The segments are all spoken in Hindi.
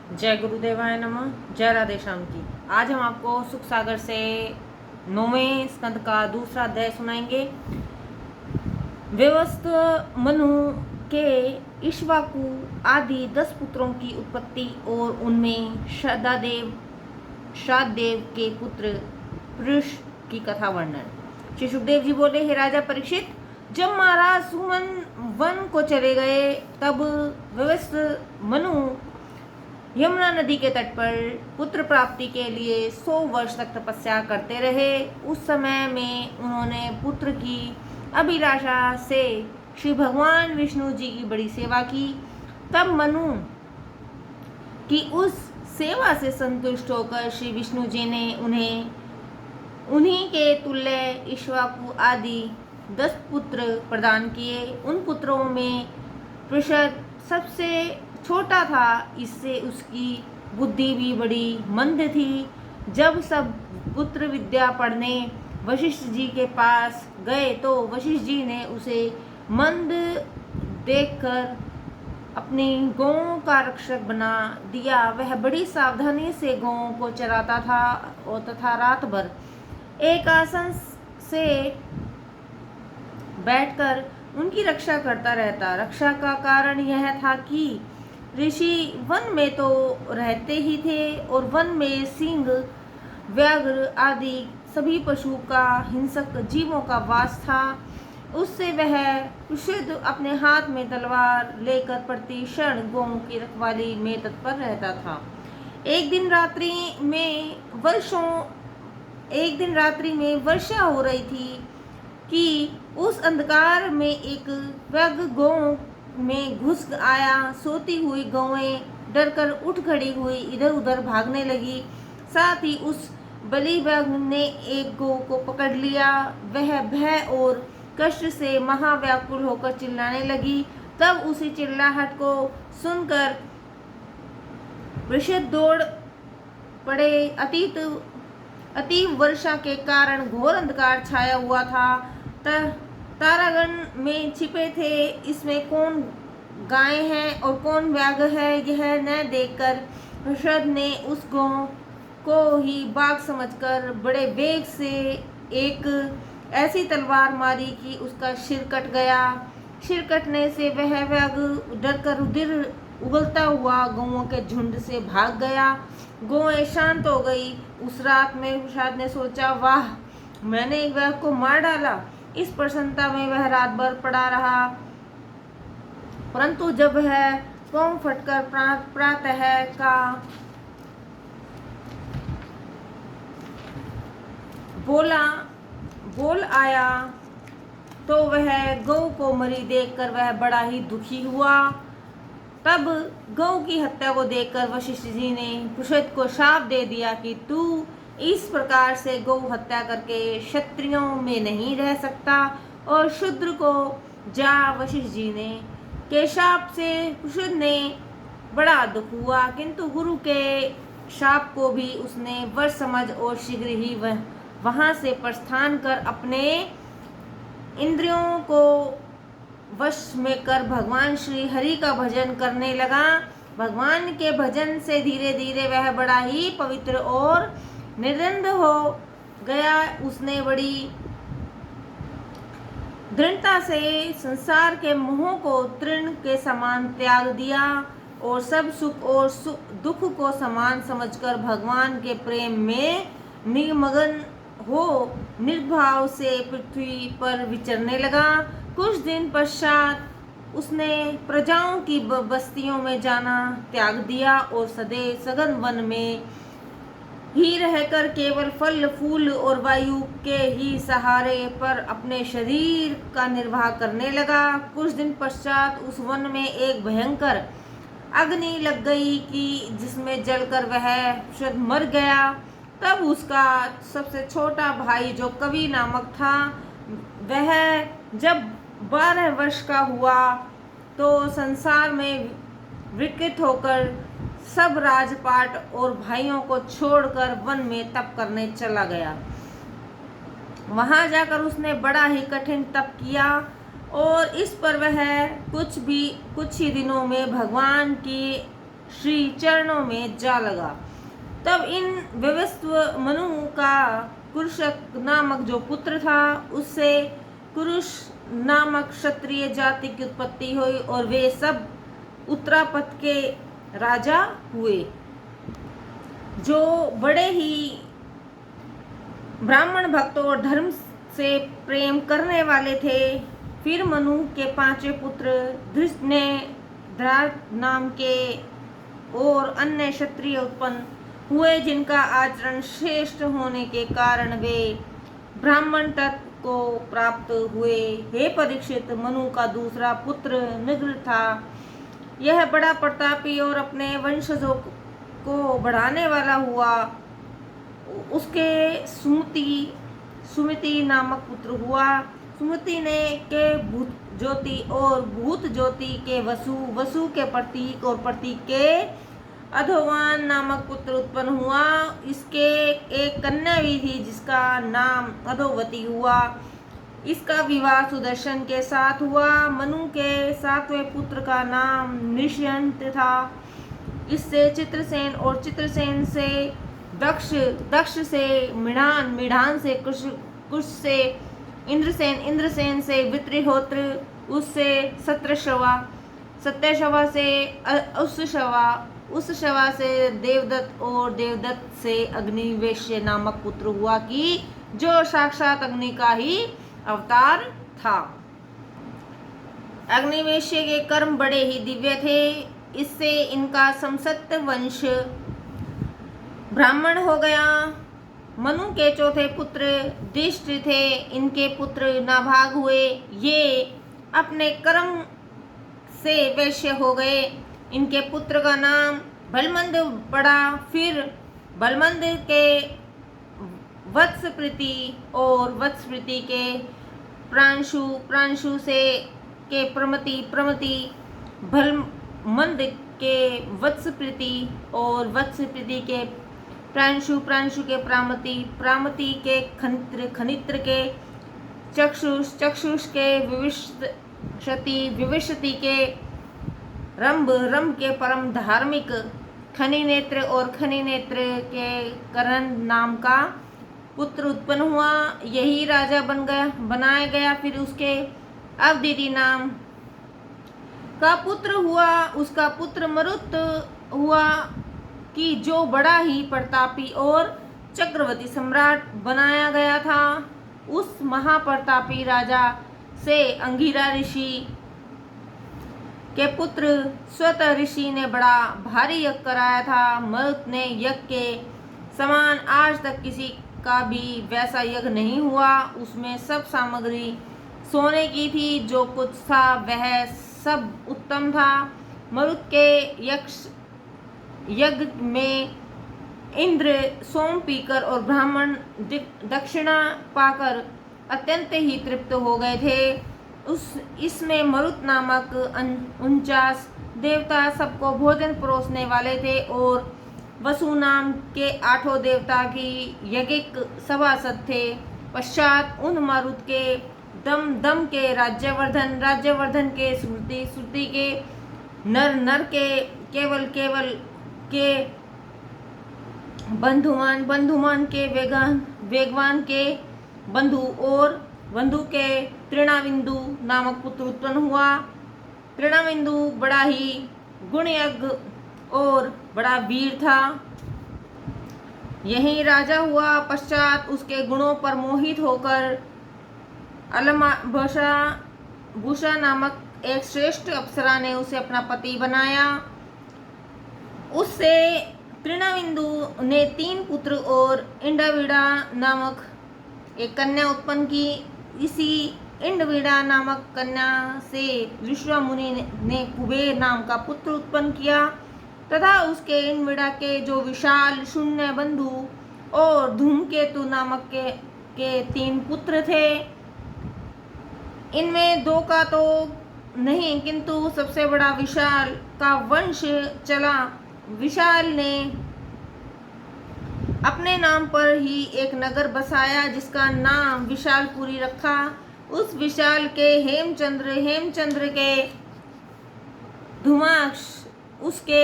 जय गुरुदेवाय नमः। जय राधे श्याम की। आज हम आपको सुख सागर से 9वें स्कंद का दूसरा अध्याय सुनाएंगे। व्यवस्थ मनु के इक्ष्वाकु आदि 10 पुत्रों की उत्पत्ति और उनमें शाददेव के पुत्र पुरुष की कथा वर्णन। श्री सुखदेव जी बोले, हे राजा परीक्षित, जब महाराज सुमन वन को चले गए तब व्यवस्थ मनु यमुना नदी के तट पर पुत्र प्राप्ति के लिए 100 वर्ष तक तपस्या करते रहे। उस समय में उन्होंने पुत्र की अभिलाषा से श्री भगवान विष्णु जी की बड़ी सेवा की। तब मनु की उस सेवा से संतुष्ट होकर श्री विष्णु जी ने उन्हीं के तुल्य इक्ष्वाकु आदि 10 पुत्र प्रदान किए। उन पुत्रों में पृषद सबसे छोटा था, इससे उसकी बुद्धि भी बड़ी मंद थी। जब सब पुत्र विद्या पढ़ने वशिष्ठ जी के पास गए तो वशिष्ठ जी ने उसे मंद देखकर अपनी गौओं का रक्षक बना दिया। वह बड़ी सावधानी से गौओं को चराता था और तथा रात भर एक आसन से बैठकर उनकी रक्षा करता रहता। रक्षा का कारण यह था कि ऋषि वन में तो रहते ही थे और वन में सिंह, व्याघ्र आदि सभी पशु का, हिंसक जीवों का वास था। उससे वह कुशद अपने हाथ में तलवार लेकर प्रति क्षण गौओं की रखवाली में तत्पर रहता था। एक दिन रात्रि में वर्षा हो रही थी कि उस अंधकार में एक व्याघ्र गौ में घुस आया। सोती हुई गौएं डरकर उठ खड़ी हुई इधर उधर भागने लगी। साथ ही उस बलि व्याघ्र ने एक गौ को पकड़ लिया। वह भय और कष्ट से महाव्याकुल होकर चिल्लाने लगी। तब उसी चिल्लाहट को सुनकर वृषभ दौड़ पड़े। अतीव वर्षा के कारण घोर अंधकार छाया हुआ था। तारागण में छिपे थे। इसमें कौन गाय है और कौन व्याघ्र है, यह न देखकर वृषभ ने उस गौ को ही बाघ समझकर बड़े वेग से एक ऐसी तलवार मारी कि उसका सिर कट गया। सिर कटने से वह व्याघ्र डरकर रुधिर उगलता हुआ गौओं के झुंड से भाग गया। गौएं शांत हो गई। उस रात में वृषभ ने सोचा, वाह, मैंने एक व्याघ्र को मार डाला। इस प्रसन्नता में वह रात भर पड़ा रहा। परंतु जब वह पांव फटकर प्रातः का बोल आया तो वह गौ को मरी देखकर वह बड़ा ही दुखी हुआ। तब गौ की हत्या को देखकर वशिष्ठ जी ने पृषद को शाप दे दिया कि तू इस प्रकार से गौ हत्या करके क्षत्रियों में नहीं रह सकता और शूद्र को जा। वशिष्ठ जी ने के शाप से पृषद ने बड़ा दुख हुआ, किंतु गुरु के शाप को भी उसने वर समझ और शीघ्र ही वह वहां से प्रस्थान कर अपने इंद्रियों को वश में कर भगवान श्री हरि का भजन करने लगा। भगवान के भजन से धीरे धीरे वह बड़ा ही पवित्र और निर्द्वंद हो गया। उसने बड़ी दृढ़ता से संसार के मोह को तृण के समान त्याग दिया और सब सुख और दुख को समान समझकर भगवान के प्रेम में निमग्न हो निर्भाव से पृथ्वी पर विचरने लगा। कुछ दिन पश्चात उसने प्रजाओं की बस्तियों में जाना त्याग दिया और सदैव सघन वन में ही रहकर केवल फल फूल और वायु के ही सहारे पर अपने शरीर का निर्वाह करने लगा। कुछ दिन पश्चात उस वन में एक भयंकर अग्नि लग गई कि जिसमें जलकर वह शायद मर गया। तब उसका सबसे छोटा भाई जो कवि नामक था, वह जब 12 वर्ष का हुआ तो संसार में विकृत होकर सब राजपाट और भाइयों को छोड़कर वन में तप करने चला गया। वहां जाकर उसने बड़ा ही कठिन तप किया और इस पर वह कुछ ही दिनों में भगवान की श्री चरणों में जा लगा। तब इन विवस्व मनु का कुरुशक नामक जो पुत्र था, उससे कुरुष नामक क्षत्रिय जाति की उत्पत्ति हुई और वे सब उत्तरापथ के राजा हुए, जो बड़े ही ब्राह्मण भक्त और धर्म से प्रेम करने वाले थे। फिर मनु के पांचवें पुत्र धृष्ट ने धृत नाम के और अन्य क्षत्रिय उत्पन्न हुए, जिनका आचरण श्रेष्ठ होने के कारण वे ब्राह्मण तत्व को प्राप्त हुए। हे परीक्षित, मनु का दूसरा पुत्र निग्र था। यह बड़ा प्रतापी और अपने वंशजों को बढ़ाने वाला हुआ। उसके सुमति नामक पुत्र हुआ। सुमति ने के भूत ज्योति और भूत ज्योति के वसु के प्रतीक और प्रतीक के अधोवान नामक पुत्र उत्पन्न हुआ। इसके एक कन्या भी थी जिसका नाम अधोवती हुआ। इसका विवाह सुदर्शन के साथ हुआ। मनु के सातवें पुत्र का नाम निष्यंत था। इससे चित्रसेन और चित्रसेन से दक्ष से मिढ़ान से कुश से इंद्रसेन, इंद्रसेन से वित्रिहोत्र, उससे सत्यशवा से उसशवा से देवदत्त और देवदत्त से अग्निवेश्य नामक पुत्र हुआ कि जो साक्षात अग्नि का ही अवतार था। अग्निवेश्य के कर्म बड़े ही दिव्य थे। इससे इनका समसत्त वंश ब्राह्मण हो गया। मनु के चौथे पुत्र दिष्ट थे। इनके पुत्र नाभाग हुए। ये अपने कर्म से वैश्य हो गए। इनके पुत्र का नाम बलमंद पड़ा। फिर बलमंद के वत्सप्रीति और वत्सप्रीति के प्रांशु से के प्रमति भलमंद के वत्सप्रीति और वत्सप्रीति के प्रांशु के प्रामति के खनित्र के चक्षुष के विविशति के रंभ के परम धार्मिक खनि नेत्र और खनि नेत्र के करण नाम का पुत्र उत्पन्न हुआ। यही राजा बनाया गया। फिर उसके अवदिति नाम का पुत्र हुआ। उसका पुत्र मरुत हुआ कि जो बड़ा ही प्रतापी और चक्रवर्ती सम्राट बनाया गया था। उस महाप्रतापी राजा से अंगिरा ऋषि के पुत्र स्वतः ऋषि ने बड़ा भारी यज्ञ कराया था। मरुत ने यज्ञ के समान आज तक किसी का भी वैसा यज्ञ नहीं हुआ। उसमें सब सामग्री सोने की थी। जो कुछ था वह सब उत्तम था। मरुत के यज्ञ में इंद्र सोम पीकर और ब्राह्मण दक्षिणा पाकर अत्यंत ही तृप्त हो गए थे। इसमें मरुत नामक 49 देवता सबको भोजन परोसने वाले थे और वसु नाम के 8 देवता की यज्ञिक सभासद थे। पश्चात उन मरुत के दम के राज्यवर्धन के श्रुति के नर के केवल के बंधुमान के वेगवान के बंधु के तृणाविंदु नामक पुत्र उत्पन्न हुआ। तृणाविंदु बड़ा ही गुणयज्ञ और बड़ा वीर था। यही राजा हुआ। पश्चात उसके गुणों पर मोहित होकर भूषा नामक एक श्रेष्ठ अप्सरा ने उसे अपना पति बनाया। उससे तृणाविंदु ने 3 पुत्र और इंडवीड़ा नामक एक कन्या उत्पन्न की। इसी इंडवीड़ा नामक कन्या से ऋषमुनि ने कुबेर नाम का पुत्र उत्पन्न किया तथा उसके इंडवीड़ा के जो विशाल शून्य बंधु और धूमकेतु नामक के 3 पुत्र थे। इनमें 2 का तो नहीं किंतु सबसे बड़ा विशाल का वंश चला। विशाल ने अपने नाम पर ही एक नगर बसाया जिसका नाम विशालपुरी रखा। उस विशाल के हेमचंद्र के धुमाक्ष उसके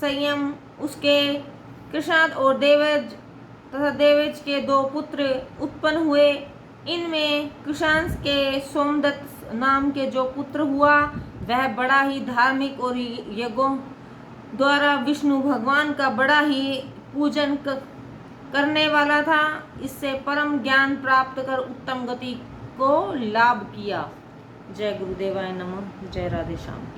संयम उसके कृष्णाद और देवज तथा देवज के 2 पुत्र उत्पन्न हुए। इनमें कृषांश के सोमदत्त नाम के जो पुत्र हुआ वह बड़ा ही धार्मिक और यज्ञों द्वारा विष्णु भगवान का बड़ा ही पूजन करने वाला था। इससे परम ज्ञान प्राप्त कर उत्तम गति को लाभ किया। जय गुरुदेवाय नमः। जय राधे श्याम।